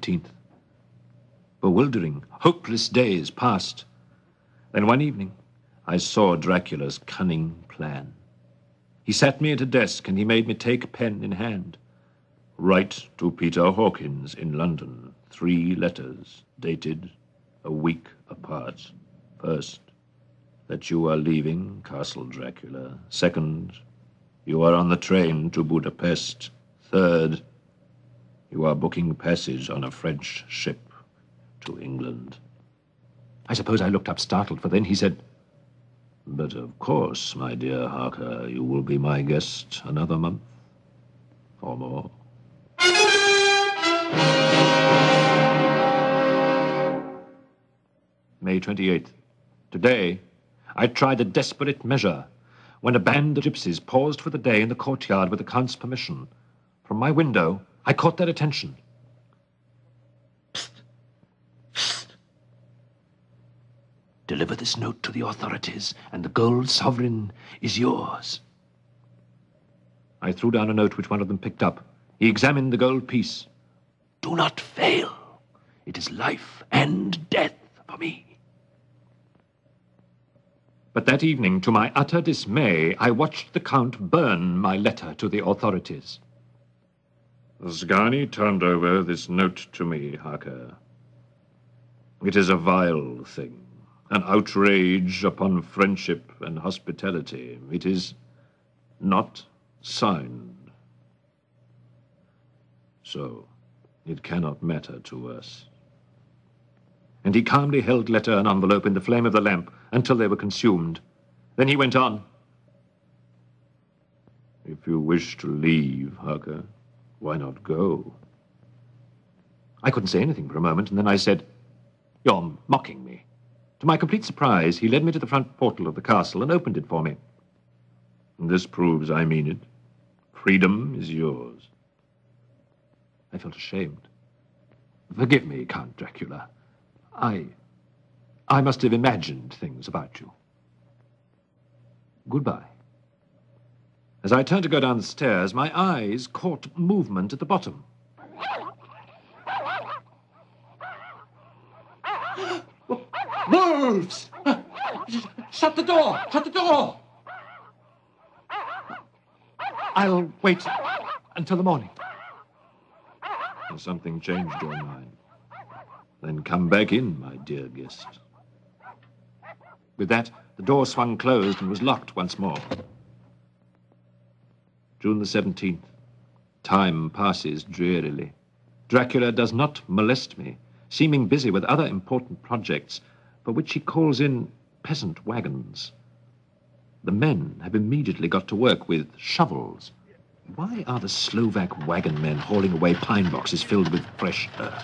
13th. Bewildering, hopeless days passed. Then one evening, I saw Dracula's cunning plan. He sat me at a desk and he made me take pen in hand. Write to Peter Hawkins in London, 3 letters, dated a week apart. First, that you are leaving Castle Dracula. Second, you are on the train to Budapest. Third, you are booking passage on a French ship to England. I suppose I looked up startled, for then he said, "But of course, my dear Harker, you will be my guest another month or more." May 28th. Today, I tried a desperate measure when a band of gypsies paused for the day in the courtyard with the Count's permission. From my window, I caught their attention. "Psst! Psst! Deliver this note to the authorities, and the gold sovereign is yours." I threw down a note which one of them picked up. He examined the gold piece. "Do not fail. It is life and death for me." But that evening, to my utter dismay, I watched the Count burn my letter to the authorities. "Sgani turned over this note to me, Harker. It is a vile thing, an outrage upon friendship and hospitality. It is not signed. So it cannot matter to us." And he calmly held letter and envelope in the flame of the lamp until they were consumed. Then he went on. "If you wish to leave, Harker, why not go?" I couldn't say anything for a moment, and then I said, "You're mocking me." To my complete surprise, he led me to the front portal of the castle and opened it for me. "This proves I mean it. Freedom is yours." I felt ashamed. "Forgive me, Count Dracula. I must have imagined things about you. Goodbye." As I turned to go down the stairs, my eyes caught movement at the bottom. "Wolves! Shut the door! Shut the door!" "I'll wait until the morning." "Has something changed your mind? Then come back in, my dear guest." With that, the door swung closed and was locked once more. June the 17th. Time passes drearily. Dracula does not molest me, seeming busy with other important projects, for which he calls in peasant wagons. The men have immediately got to work with shovels. Why are the Slovak wagon men hauling away pine boxes filled with fresh earth?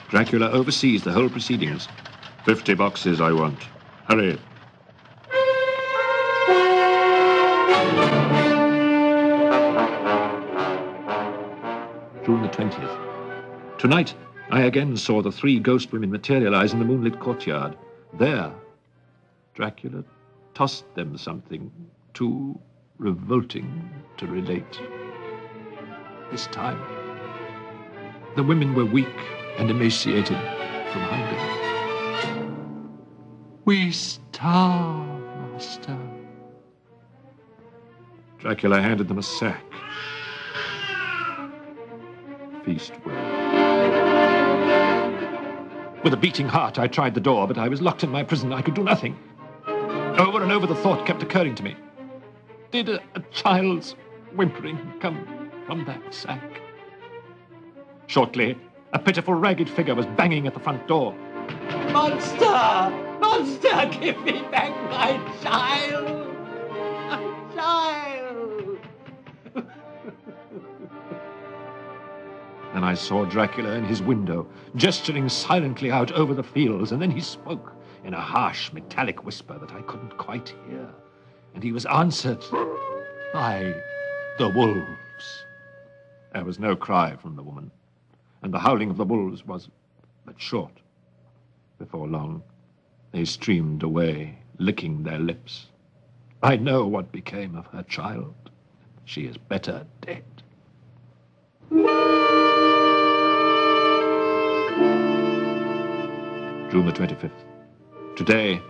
Dracula oversees the whole proceedings. 50 boxes I want. Hurry. June the 20th. Tonight, I again saw the 3 ghost women materialize in the moonlit courtyard. There, Dracula tossed them something too revolting to relate. This time, the women were weak and emaciated from hunger. "We starve, master." Dracula handed them a sack. "Feast well." With a beating heart, I tried the door, but I was locked in my prison. I could do nothing. Over and over the thought kept occurring to me. Did a child's whimpering come from that sack? Shortly, a pitiful, ragged figure was banging at the front door. "Monster! Monster, give me back my child! My child!" And I saw Dracula in his window, gesturing silently out over the fields, and then he spoke in a harsh, metallic whisper that I couldn't quite hear. And he was answered by the wolves. There was no cry from the woman, and the howling of the wolves was but short. Before long, they streamed away, licking their lips. I know what became of her child. She is better dead. June the 25th. Today,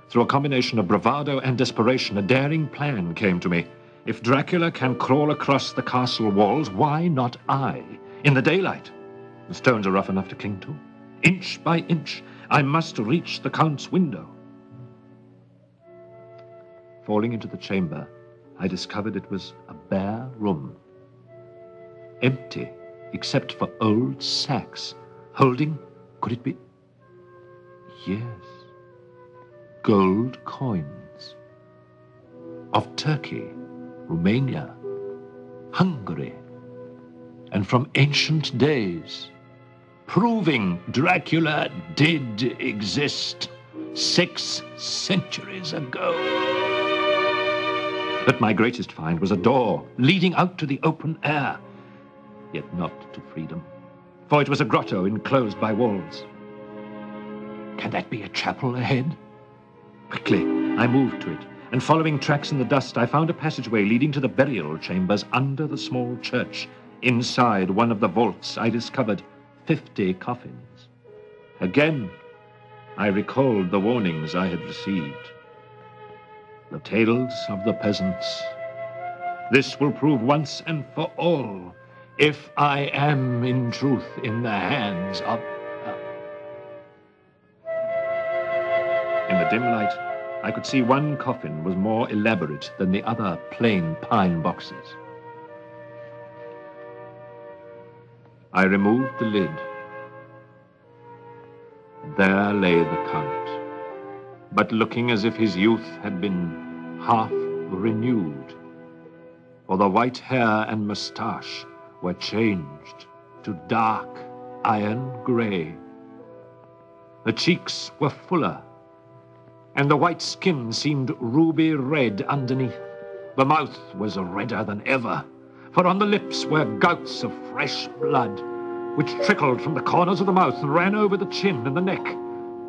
through a combination of bravado and desperation, a daring plan came to me. If Dracula can crawl across the castle walls, why not I? In the daylight. The stones are rough enough to cling to. Inch by inch, I must reach the Count's window. Falling into the chamber, I discovered it was a bare room. Empty, except for old sacks, holding, could it be? Yes, gold coins. Of Turkey, Romania, Hungary, and from ancient days, proving Dracula did exist 6 centuries ago. But my greatest find was a door leading out to the open air, yet not to freedom, for it was a grotto enclosed by walls. Can that be a chapel ahead? Quickly, I moved to it, and following tracks in the dust, I found a passageway leading to the burial chambers under the small church. Inside one of the vaults, I discovered 50 coffins. Again, I recalled the warnings I had received. The tales of the peasants. This will prove once and for all if I am in truth in the hands of... In the dim light, I could see one coffin was more elaborate than the other plain pine boxes. I removed the lid. There lay the Count, but looking as if his youth had been half renewed, for the white hair and moustache were changed to dark iron gray. The cheeks were fuller, and the white skin seemed ruby red underneath. The mouth was redder than ever, for on the lips were gouts of fresh blood, which trickled from the corners of the mouth and ran over the chin and the neck.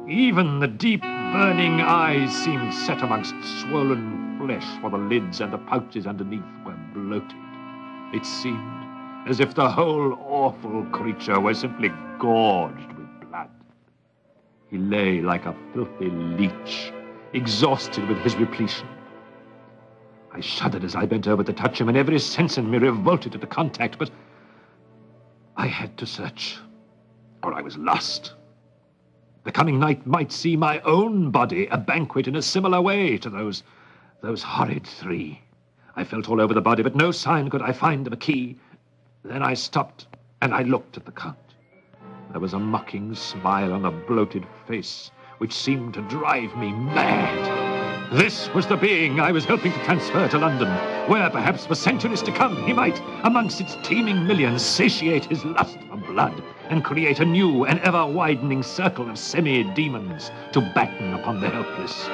Even the deep, burning eyes seemed set amongst swollen flesh, for the lids and the pouches underneath were bloated. It seemed as if the whole awful creature were simply gorged with blood. He lay like a filthy leech, exhausted with his repletion. I shuddered as I bent over to touch him, and every sense in me revolted at the contact, but I had to search, or I was lost. The coming night might see my own body a banquet in a similar way to those horrid 3. I felt all over the body, but no sign could I find of a key. Then I stopped, and I looked at the Count. There was a mocking smile on the bloated face, which seemed to drive me mad. This was the being I was hoping to transfer to London, where perhaps for centuries to come he might, amongst its teeming millions, satiate his lust for blood and create a new and ever-widening circle of semi-demons to batten upon the helpless.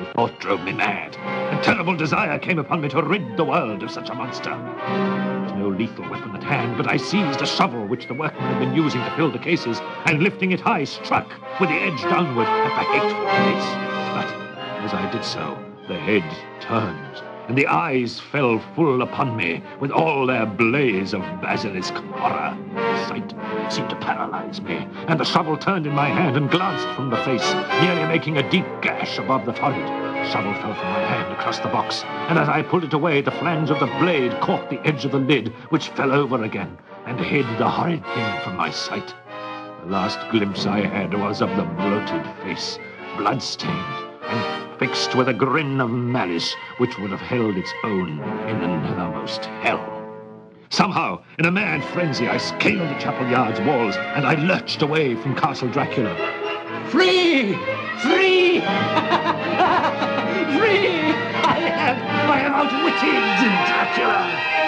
The thought drove me mad. A terrible desire came upon me to rid the world of such a monster. There was no lethal weapon at hand, but I seized a shovel which the workmen had been using to fill the cases, and lifting it high, struck with the edge downward at the hateful face. But as I did so, the head turned, and the eyes fell full upon me with all their blaze of basilisk horror. The sight seemed to paralyze me, and the shovel turned in my hand and glanced from the face, nearly making a deep gash above the forehead. The shovel fell from my hand across the box, and as I pulled it away, the flange of the blade caught the edge of the lid, which fell over again and hid the horrid thing from my sight. The last glimpse I had was of the bloated face, blood-stained, and fixed with a grin of malice which would have held its own in the nethermost hell. Somehow, in a mad frenzy, I scaled the chapel yard's walls, and I lurched away from Castle Dracula. Free! Free! Free! I am outwitted Dracula!